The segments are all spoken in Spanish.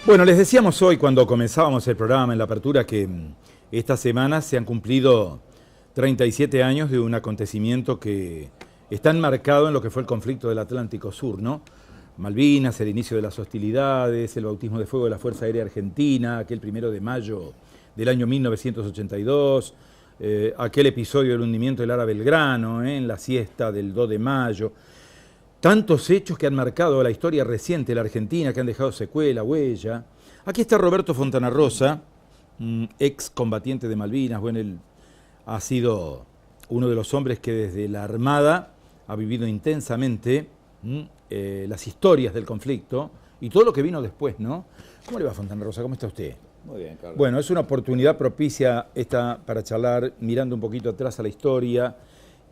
Bueno, les decíamos hoy cuando comenzábamos el programa en la apertura que esta semana se han cumplido 37 años de un acontecimiento que está enmarcado en lo que fue el conflicto del Atlántico Sur, ¿no? Malvinas, el inicio de las hostilidades, el bautismo de fuego de la Fuerza Aérea Argentina, aquel 1 de mayo del año 1982, aquel episodio del hundimiento del Ara Belgrano, en la siesta del 2 de mayo. Tantos hechos que han marcado la historia reciente de la Argentina, que han dejado secuela, huella. Aquí está Roberto Fontana Rosa, ex combatiente de Malvinas. Bueno, él ha sido uno de los hombres que desde la Armada ha vivido intensamente las historias del conflicto y todo lo que vino después, ¿no? ¿Cómo le va, Fontana Rosa? ¿Cómo está usted? Muy bien, Carlos. Bueno, es una oportunidad propicia esta para charlar, mirando un poquito atrás a la historia.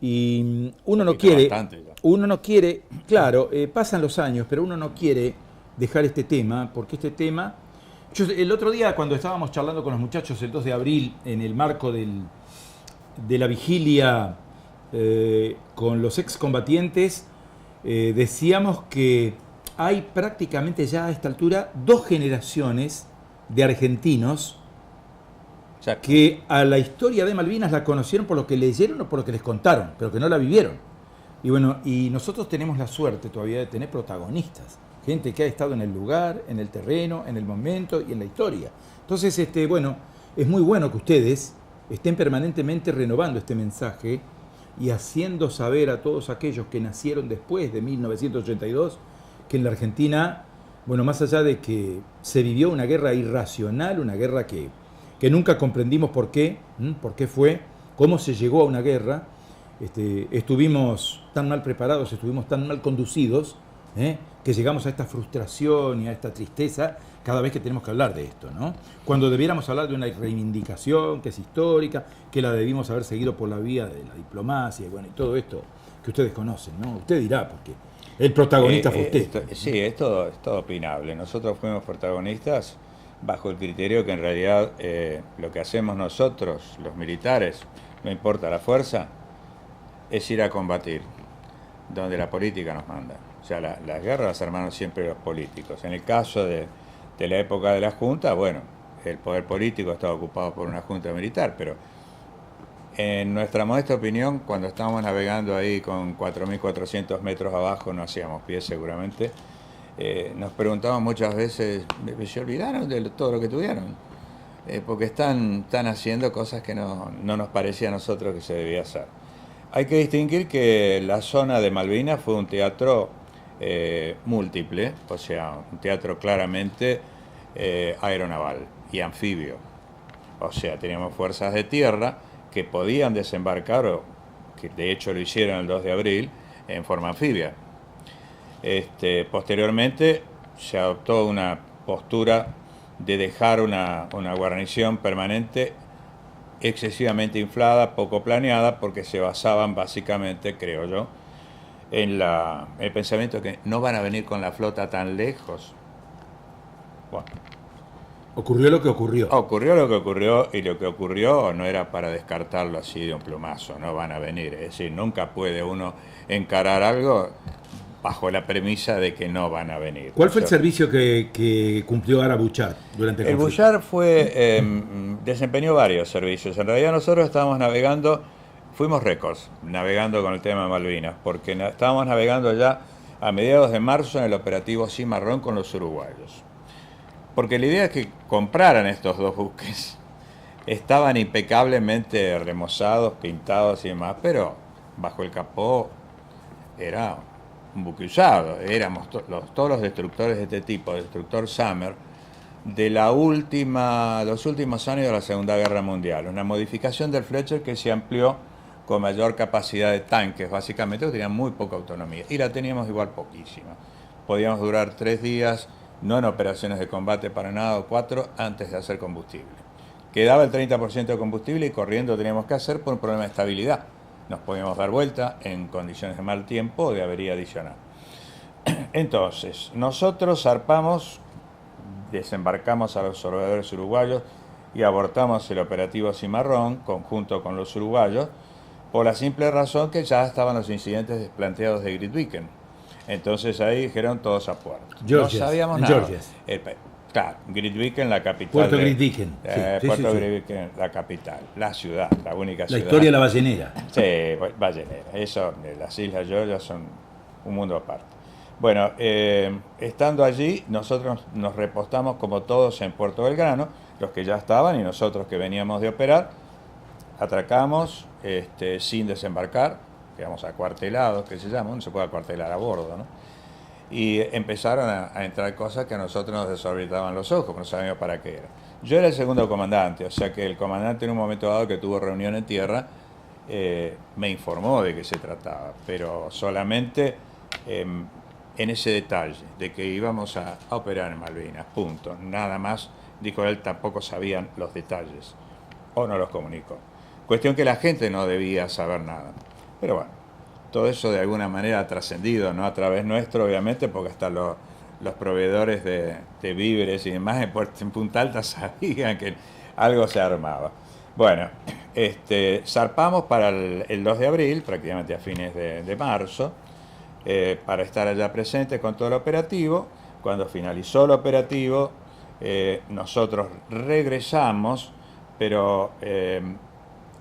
Y uno no quiere, claro, pasan los años, pero uno no quiere dejar este tema, porque este tema... el otro día cuando estábamos charlando con los muchachos el 2 de abril, en el marco de la vigilia con los excombatientes, decíamos que hay prácticamente ya a esta altura 2 generaciones de argentinos que a la historia de Malvinas la conocieron por lo que leyeron o por lo que les contaron, pero que no la vivieron. Y bueno, y nosotros tenemos la suerte todavía de tener protagonistas, gente que ha estado en el lugar, en el terreno, en el momento y en la historia. Entonces, bueno, es muy bueno que ustedes estén permanentemente renovando este mensaje y haciendo saber a todos aquellos que nacieron después de 1982 que en la Argentina, bueno, más allá de que se vivió una guerra irracional, una guerra que nunca comprendimos por qué fue, cómo se llegó a una guerra, estuvimos tan mal preparados, estuvimos tan mal conducidos, que llegamos a esta frustración y a esta tristeza cada vez que tenemos que hablar de esto, ¿no? Cuando debiéramos hablar de una reivindicación que es histórica, que la debimos haber seguido por la vía de la diplomacia y bueno, y todo esto que ustedes conocen, ¿no? Usted dirá, porque el protagonista fue usted. Sí, es todo opinable. Nosotros fuimos protagonistas bajo el criterio que en realidad lo que hacemos nosotros, los militares, no importa la fuerza, es ir a combatir, donde la política nos manda. O sea, las guerras las armaron siempre los políticos. En el caso de la época de la Junta, bueno, el poder político estaba ocupado por una Junta militar, pero en nuestra modesta opinión, cuando estábamos navegando ahí con 4.400 metros abajo, no hacíamos pie seguramente, nos preguntaban muchas veces, ¿se olvidaron de todo lo que tuvieron? Porque están haciendo cosas que no nos parecía a nosotros que se debía hacer. Hay que distinguir que la zona de Malvinas fue un teatro múltiple, o sea, un teatro claramente aeronaval y anfibio. O sea, teníamos fuerzas de tierra que podían desembarcar, o que de hecho lo hicieron el 2 de abril, en forma anfibia. Posteriormente se adoptó una postura de dejar una guarnición permanente excesivamente inflada, poco planeada, porque se basaban básicamente, creo yo, en el pensamiento que no van a venir con la flota tan lejos. Bueno, ocurrió lo que ocurrió. Ocurrió lo que ocurrió, y lo que ocurrió no era para descartarlo así de un plumazo, no van a venir. Es decir, nunca puede uno encarar algo bajo la premisa de que no van a venir. ¿Cuál fue el servicio que cumplió Ara Bouchard durante el conflicto? Bouchard desempeñó varios servicios. En realidad nosotros estábamos navegando, fuimos récords, navegando con el tema de Malvinas, porque estábamos navegando ya a mediados de marzo en el operativo Cimarrón con los uruguayos. Porque la idea es que compraran estos 2 buques. Estaban impecablemente remozados, pintados y demás, pero bajo el capó era un buque usado. Éramos todos los destructores de este tipo, el destructor Summer, de los últimos años de la Segunda Guerra Mundial. Una modificación del Fletcher que se amplió con mayor capacidad de tanques, básicamente, que tenían muy poca autonomía. Y la teníamos igual poquísima. Podíamos durar 3 días, no en operaciones de combate para nada, o 4, antes de hacer combustible. Quedaba el 30% de combustible y corriendo teníamos que hacer por un problema de estabilidad. Nos podíamos dar vuelta en condiciones de mal tiempo o de avería adicional. Entonces, nosotros zarpamos, desembarcamos a los observadores uruguayos y abortamos el operativo Cimarrón, conjunto con los uruguayos, por la simple razón que ya estaban los incidentes planteados de Grytviken. Entonces ahí dijeron todos a puerto. Georgias, no sabíamos nada. Claro, Grytviken, la capital. Puerto Grytviken. Puerto Grytviken, la capital, la ciudad, la única ciudad. La historia de la ballenera. Sí, ballenera. Eso, las Islas Gioia son un mundo aparte. Bueno, estando allí, nosotros nos repostamos como todos en Puerto Belgrano, los que ya estaban y nosotros que veníamos de operar. Atracamos sin desembarcar, quedamos acuartelados, que se llama, no se puede acuartelar a bordo, ¿no? Y empezaron a entrar cosas que a nosotros nos desorbitaban los ojos, no sabíamos para qué era. Yo era el segundo comandante, o sea que el comandante en un momento dado que tuvo reunión en tierra, me informó de qué se trataba, pero solamente en ese detalle, de que íbamos a operar en Malvinas, punto. Nada más, dijo él, tampoco sabían los detalles, o no los comunicó. Cuestión que la gente no debía saber nada. Pero bueno, todo eso de alguna manera ha trascendido, no a través nuestro, obviamente, porque hasta los proveedores de víveres y demás en Punta Alta sabían que algo se armaba. Bueno, zarpamos para el 2 de abril, prácticamente a fines de marzo, para estar allá presentes con todo el operativo. Cuando finalizó el operativo, nosotros regresamos, pero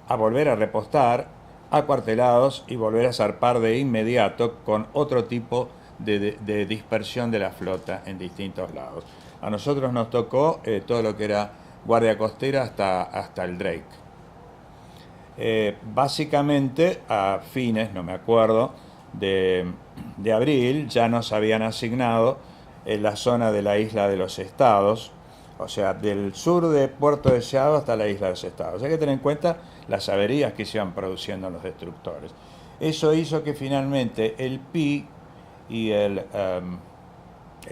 a volver a repostar, acuartelados, y volver a zarpar de inmediato con otro tipo de dispersión de la flota en distintos lados. A nosotros nos tocó todo lo que era guardia costera hasta el Drake. Básicamente a fines, no me acuerdo, de abril ya nos habían asignado en la zona de la isla de los Estados, o sea, del sur de Puerto Deseado hasta la isla de los Estados. Hay que tener en cuenta las averías que se iban produciendo en los destructores. Eso hizo que finalmente el Pi y el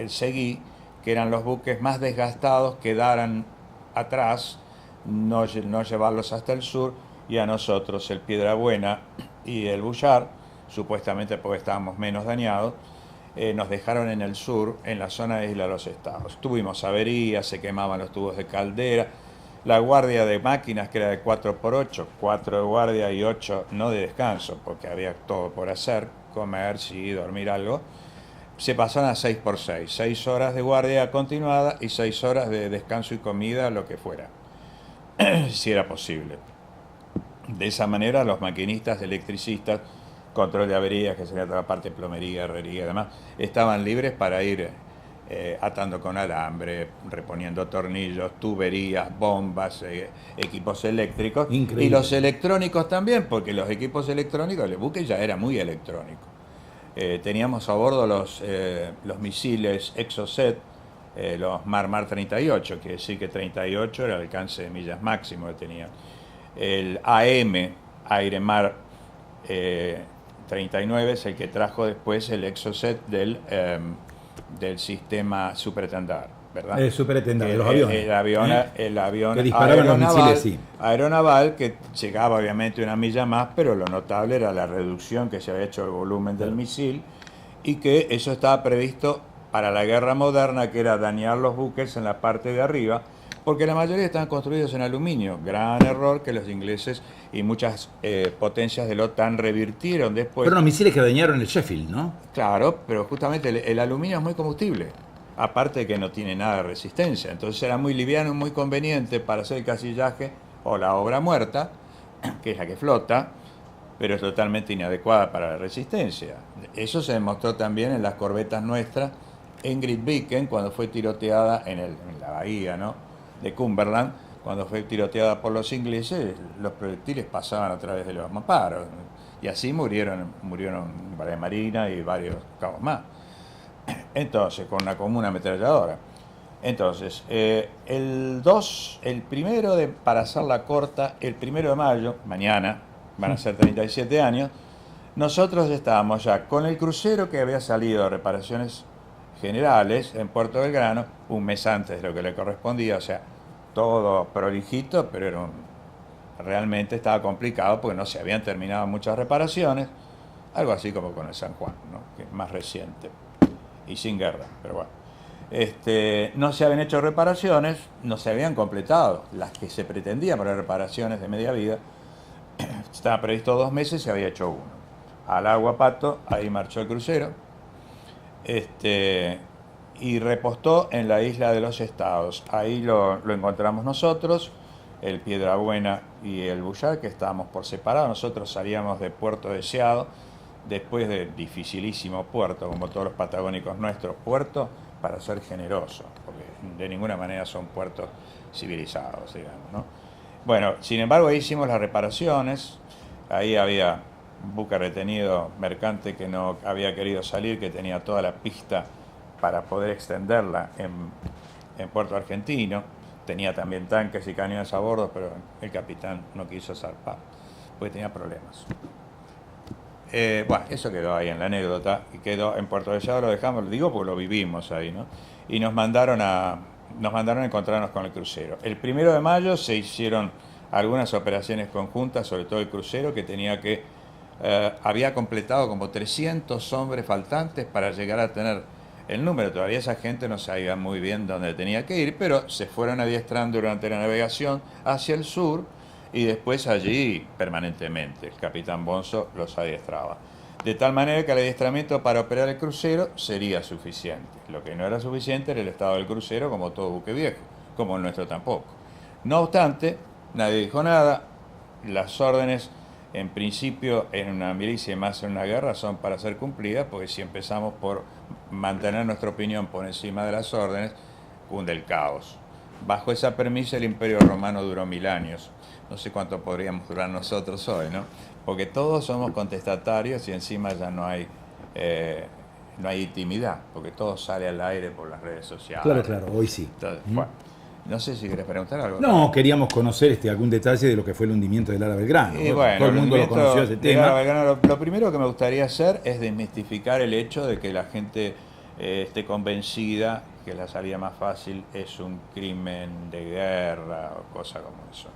Seguí, que eran los buques más desgastados, quedaran atrás, no llevarlos hasta el sur, y a nosotros el Piedrabuena y el Bullard, supuestamente porque estábamos menos dañados, nos dejaron en el sur, en la zona de Isla de los Estados. Tuvimos averías, se quemaban los tubos de caldera, la guardia de máquinas, que era de 4x8, 4 de guardia y 8 no de descanso, porque había todo por hacer, comer, sí, dormir algo, se pasaron a 6x6, 6 horas de guardia continuada y 6 horas de descanso y comida, lo que fuera, si era posible. De esa manera los maquinistas, electricistas, control de averías, que sería toda la parte de plomería, herrería y demás, estaban libres para ir atando con alambre, reponiendo tornillos, tuberías, bombas, equipos eléctricos. Increíble. Y los electrónicos también, porque los equipos electrónicos, el buque ya era muy electrónico. Teníamos a bordo los misiles Exocet, los Mar 38, quiere decir que 38 era el alcance de millas máximo que tenían. El AM, Aire-Mar 39, es el que trajo después el Exocet del sistema Superetendard, ¿verdad? El Superetendard, de los aviones. El avión que disparaban los misiles, sí. Aeronaval, que llegaba obviamente una milla más, pero lo notable era la reducción que se había hecho del volumen del misil, y que eso estaba previsto para la guerra moderna, que era dañar los buques en la parte de arriba, porque la mayoría estaban construidos en aluminio. Gran error que los ingleses y muchas potencias de la OTAN revirtieron después. Pero los misiles que dañaron el Sheffield, ¿no? Claro, pero justamente el aluminio es muy combustible, aparte de que no tiene nada de resistencia. Entonces era muy liviano y muy conveniente para hacer el casillaje o la obra muerta, que es la que flota, pero es totalmente inadecuada para la resistencia. Eso se demostró también en las corbetas nuestras, en Grytviken, cuando fue tiroteada en la bahía, ¿no?, de Cumberland, cuando fue tiroteada por los ingleses, los proyectiles pasaban a través de los mamparos, y así murieron varias marinas y varios cabos más. Entonces, con una común ametralladora. Entonces, para hacerla corta, el 1 de mayo, mañana, van a ser 37 años, nosotros estábamos ya con el crucero que había salido de reparaciones generales en Puerto Belgrano, un mes antes de lo que le correspondía, o sea, todo prolijito, pero realmente estaba complicado porque no se habían terminado muchas reparaciones, algo así como con el San Juan, ¿no?, que es más reciente y sin guerra, pero bueno. No se habían hecho reparaciones, no se habían completado las que se pretendían para reparaciones de media vida. Estaba previsto 2 meses, se había hecho 1. Al agua Pato, ahí marchó el crucero. y repostó en la isla de los Estados. Ahí lo encontramos nosotros, el Piedrabuena y el Bullar, que estábamos por separado. Nosotros salíamos de Puerto Deseado, después de dificilísimo puerto, como todos los patagónicos nuestros, puertos para ser generosos, porque de ninguna manera son puertos civilizados, digamos, ¿no? Bueno, sin embargo, ahí hicimos las reparaciones. Ahí había un buque retenido mercante que no había querido salir, que tenía toda la pista para poder extenderla en Puerto Argentino. Tenía también tanques y cañones a bordo, pero el capitán no quiso zarpar, porque tenía problemas. Bueno, eso quedó ahí en la anécdota, y quedó en Puerto Deseado, lo dejamos, lo digo porque lo vivimos ahí, ¿no? Y nos mandaron a encontrarnos con el crucero. El 1 de mayo se hicieron algunas operaciones conjuntas, sobre todo el crucero, que había completado como 300 hombres faltantes para llegar a tener el número. Todavía esa gente no sabía muy bien dónde tenía que ir, pero se fueron adiestrando durante la navegación hacia el sur y después allí permanentemente. El capitán Bonzo los adiestraba. De tal manera que el adiestramiento para operar el crucero sería suficiente. Lo que no era suficiente era el estado del crucero, como todo buque viejo, como el nuestro tampoco. No obstante, nadie dijo nada. Las órdenes, en principio, en una milicia y más en una guerra, son para ser cumplidas, porque si empezamos por mantener nuestra opinión por encima de las órdenes, cunde el caos. Bajo esa premisa, el Imperio Romano duró 1000 años. No sé cuánto podríamos durar nosotros hoy, ¿no? Porque todos somos contestatarios y encima ya no hay intimidad, porque todo sale al aire por las redes sociales. Claro, hoy sí. Entonces, bueno, no sé si querés preguntar algo. No, queríamos conocer algún detalle de lo que fue el hundimiento del Lara Belgrano. Y bueno, todo el mundo lo conoció ese tema. Belgrano, lo primero que me gustaría hacer es desmistificar el hecho de que la gente esté convencida que la salida más fácil es un crimen de guerra o cosa como eso.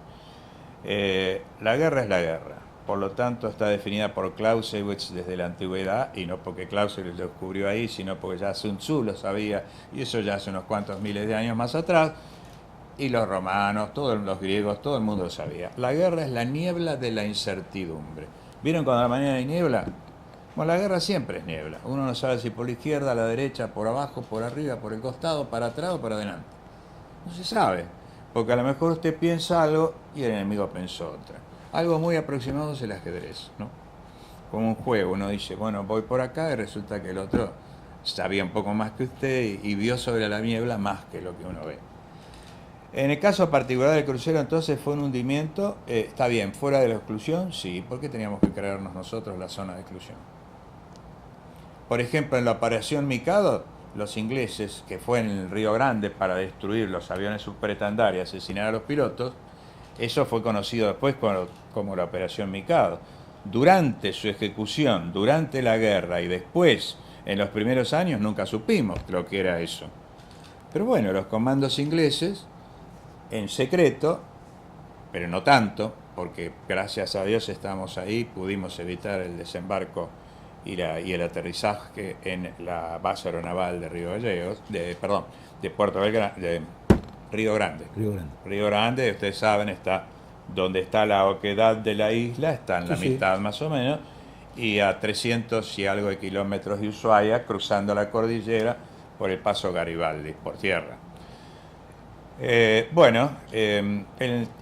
La guerra es la guerra, por lo tanto está definida por Clausewitz desde la antigüedad, y no porque Clausewitz lo descubrió ahí, sino porque ya Sun Tzu lo sabía, y eso ya hace unos cuantos miles de años más atrás, y los romanos, todos los griegos, todo el mundo lo sabía. La guerra es la niebla de la incertidumbre. ¿Vieron cuando a la mañana hay niebla? Bueno, la guerra siempre es niebla. Uno no sabe si por la izquierda, a la derecha, por abajo, por arriba, por el costado, para atrás o para adelante. No se sabe. Porque a lo mejor usted piensa algo y el enemigo pensó otra. Algo muy aproximado es el ajedrez, ¿no? Como un juego, uno dice, bueno, voy por acá y resulta que el otro sabía un poco más que usted y vio sobre la niebla más que lo que uno ve. En el caso particular del crucero, entonces, fue un hundimiento, está bien, fuera de la exclusión, sí, porque teníamos que creernos nosotros la zona de exclusión. Por ejemplo, en la operación Mikado, los ingleses, que fue en el Río Grande para destruir los aviones superestandar y asesinar a los pilotos, eso fue conocido después como la Operación Mikado. Durante su ejecución, durante la guerra y después, en los primeros años, nunca supimos lo que era eso. Pero bueno, los comandos ingleses, en secreto, pero no tanto, porque gracias a Dios estamos ahí, pudimos evitar el desembarco y el aterrizaje en la base aeronaval de de Puerto Belgrano, de Río Grande. Río Grande, ustedes saben, está donde está la oquedad de la isla, está en la mitad más o menos, y a 300 y algo de kilómetros de Ushuaia, cruzando la cordillera por el paso Garibaldi, por tierra. En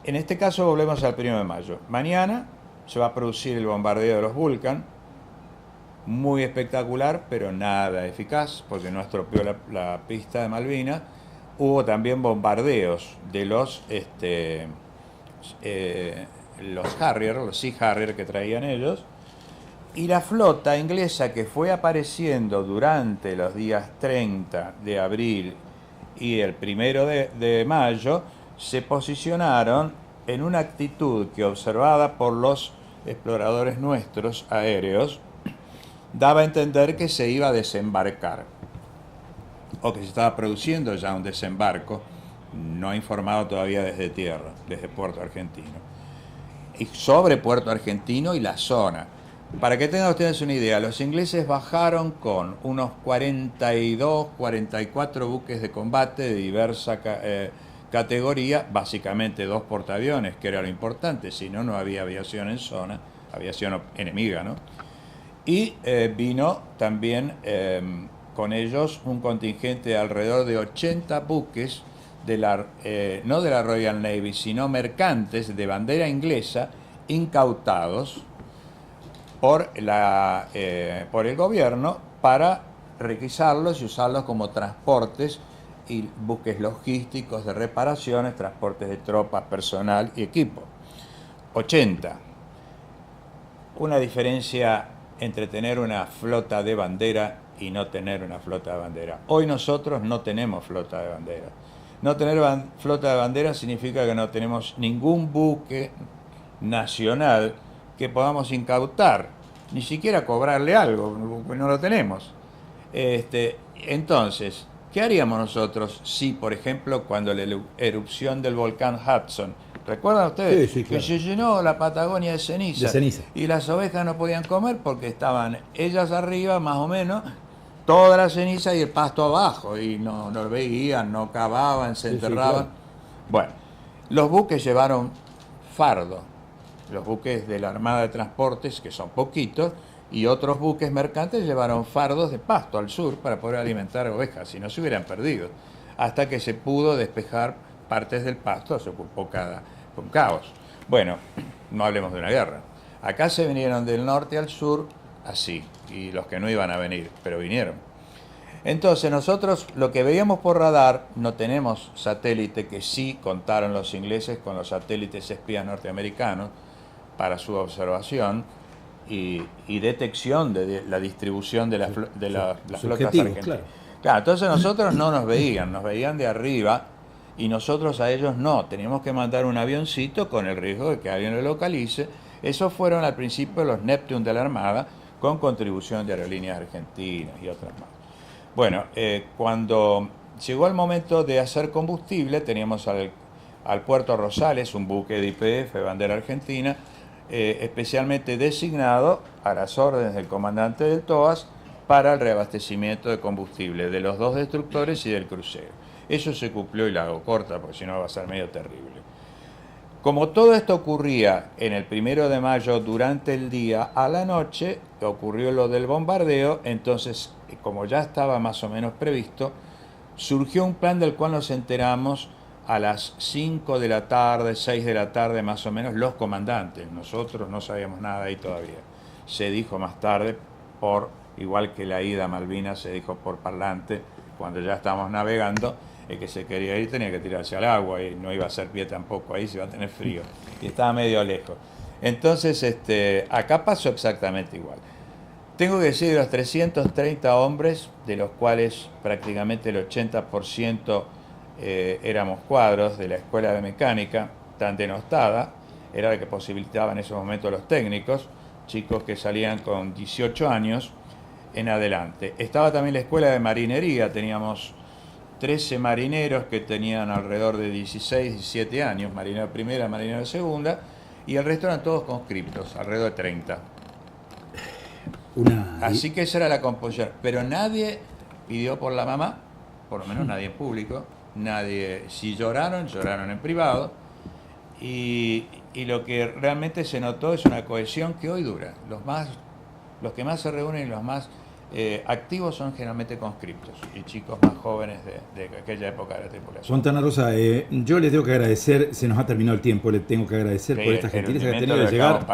este caso volvemos al 1 de mayo. Mañana se va a producir el bombardeo de los Vulcan, muy espectacular, pero nada eficaz, porque no estropeó la pista de Malvinas. Hubo también bombardeos de los Harrier, los Sea Harrier que traían ellos, y la flota inglesa que fue apareciendo durante los días 30 de abril y el 1 de mayo, se posicionaron en una actitud que, observada por los exploradores nuestros aéreos, daba a entender que se iba a desembarcar, o que se estaba produciendo ya un desembarco, no informado todavía desde tierra, desde Puerto Argentino. Y sobre Puerto Argentino y la zona. Para que tengan ustedes una idea, los ingleses bajaron con unos 42, 44 buques de combate de diversa categoría, básicamente 2 portaaviones, que era lo importante, si no, no había aviación en zona, aviación enemiga, ¿no? Y vino también con ellos un contingente de alrededor de 80 buques, no de la Royal Navy, sino mercantes de bandera inglesa, incautados por el gobierno para requisarlos y usarlos como transportes y buques logísticos de reparaciones, transportes de tropas, personal y equipo. 80. Una diferencia entre tener una flota de bandera y no tener una flota de bandera. Hoy nosotros no tenemos flota de bandera. No tener flota de bandera significa que no tenemos ningún buque nacional que podamos incautar, ni siquiera cobrarle algo, no lo tenemos. Entonces, ¿qué haríamos nosotros si, por ejemplo, cuando la erupción del volcán Hudson, ¿recuerdan ustedes? Sí, claro. Que se llenó la Patagonia de ceniza. De ceniza. Y las ovejas no podían comer porque estaban ellas arriba, más o menos, toda la ceniza y el pasto abajo. Y no lo veían, no cavaban, se enterraban. Claro. Bueno, los buques llevaron fardo. Los buques de la Armada de Transportes, que son poquitos, y otros buques mercantes llevaron fardos de pasto al sur para poder alimentar ovejas, si no se hubieran perdido. Hasta que se pudo despejar partes del pasto, se ocupó con caos. Bueno, no hablemos de una guerra. Acá se vinieron del norte al sur así, y los que no iban a venir, pero vinieron. Entonces nosotros lo que veíamos por radar, no tenemos satélite, que sí contaron los ingleses con los satélites espías norteamericanos para su observación y detección de la distribución de las flotas argentinas. Claro, entonces nosotros no nos veían de arriba y nosotros a ellos no. Teníamos que mandar un avioncito con el riesgo de que alguien lo localice. Esos fueron al principio los Neptune de la Armada con contribución de Aerolíneas Argentinas y otras más. Bueno, cuando llegó el momento de hacer combustible, teníamos al Puerto Rosales, un buque de YPF, bandera argentina, especialmente designado a las órdenes del comandante del TOAS para el reabastecimiento de combustible de los dos destructores y del crucero. Eso se cumplió y la hago corta porque si no va a ser medio terrible. Como todo esto ocurría en el 1 de mayo durante el día, a la noche ocurrió lo del bombardeo, entonces como ya estaba más o menos previsto, surgió un plan del cual nos enteramos a las 5 de la tarde, 6 de la tarde más o menos, los comandantes. Nosotros no sabíamos nada ahí todavía. Se dijo más tarde, igual que la ida a Malvinas, se dijo por parlante, cuando ya estábamos navegando, el que se quería ir tenía que tirarse al agua y no iba a hacer pie tampoco, ahí se iba a tener frío. Y estaba medio lejos. Entonces, acá pasó exactamente igual. Tengo que decir, de los 330 hombres, de los cuales prácticamente el 80% éramos cuadros de la Escuela de Mecánica, tan denostada, era la que posibilitaba en esos momentos los técnicos, chicos que salían con 18 años en adelante. Estaba también la Escuela de Marinería, teníamos 13 marineros que tenían alrededor de 16, 17 años, marinero primera, marinero segunda, y el resto eran todos conscriptos, alrededor de 30. Así que esa era la composición, pero nadie pidió por la mamá, por lo menos nadie en público, nadie, si lloraron en privado, y lo que realmente se notó es una cohesión que hoy dura. Los que más se reúnen y los más activos son generalmente conscriptos y chicos más jóvenes de aquella época de la tripulación. Fontana Rosa, yo le tengo que agradecer, se nos ha terminado el tiempo, le tengo que agradecer por esta gentileza que ha tenido de llegar.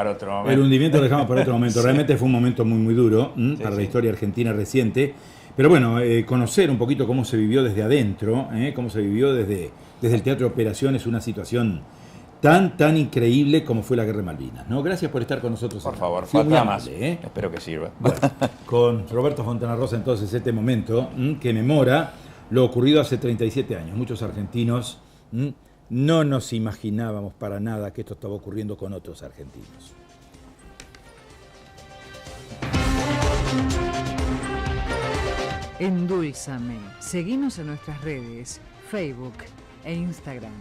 El hundimiento lo dejamos para otro momento. Sí. Realmente fue un momento muy, muy duro para la historia argentina reciente. Pero bueno, conocer un poquito cómo se vivió desde adentro, cómo se vivió desde el Teatro de Operaciones, una situación tan increíble como fue la Guerra de Malvinas, ¿no? Gracias por estar con nosotros. Por favor, falta más. Espero que sirva. Bueno, con Roberto Fontana Rosa, entonces, este momento que memora lo ocurrido hace 37 años. Muchos argentinos no nos imaginábamos para nada que esto estaba ocurriendo con otros argentinos. Endulzame. Seguinos en nuestras redes, Facebook e Instagram.